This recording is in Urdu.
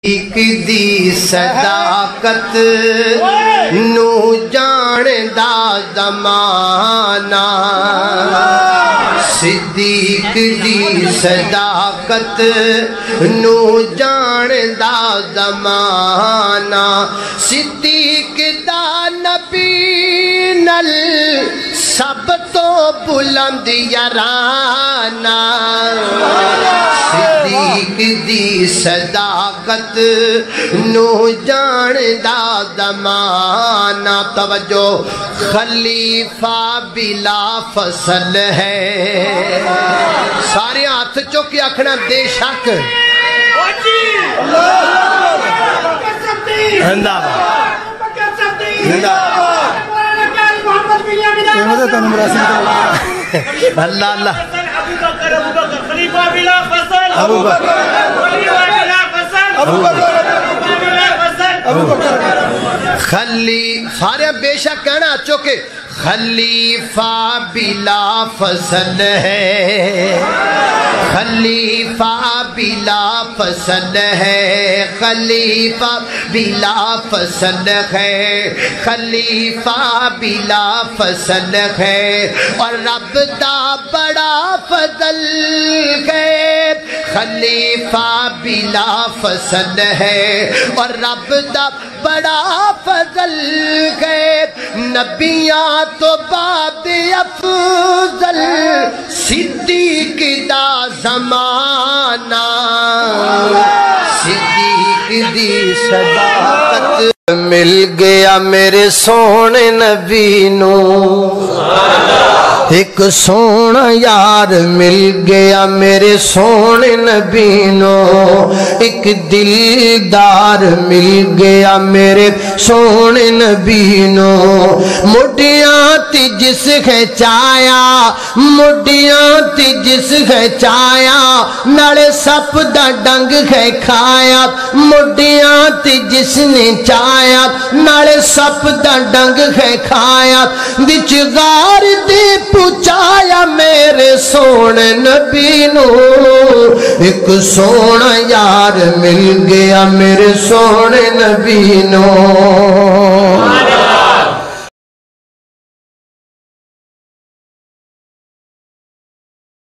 ایک دی صداقت نو جان دا زمانہ صدیق دی صداقت نو جان دا زمانہ صدیق دا نبی نل سب تو بلند یارانہ صدیق دی صداقت نو جان دا زمانہ توجہ خلیفہ بلا فصل ہے سارے ہاتھ چوکے اکھنا بے شک اللہ اللہ خلیفہ بلا فصل ابو بکر سارے بے شک کہنا چوکے خلیفہ بلا فصل ہے خلیفہ بلا فصل ہے خلیفہ بلا فصل ہے خلیفہ بلا فصل ہے اور رب دا بڑا فضل ہے خلیفہ بلا فصل ہے اور رب دا بڑا فضل ہے نبیاں تو بعد افضل صدیق دا زمانہ صدیق دی صداقت مل گیا میرے سونے نبی نو ایک سونا یار مل گیا میرے سونے نبی نو ایک دلدار مل گیا میرے سونے نبی نو مڈیاں تی جس ہے چایا مڈیاں تی جس ہے چایا نالے سپ دا ڈنگ ہے کھایا مڈیاں تی جس نے چایا نالے سپ دا ڈنگ ہے کھایا وچ غار دے پچایا میرے سونے نبی نو ایک سونا یار مل گیا میرے سونے نبی نو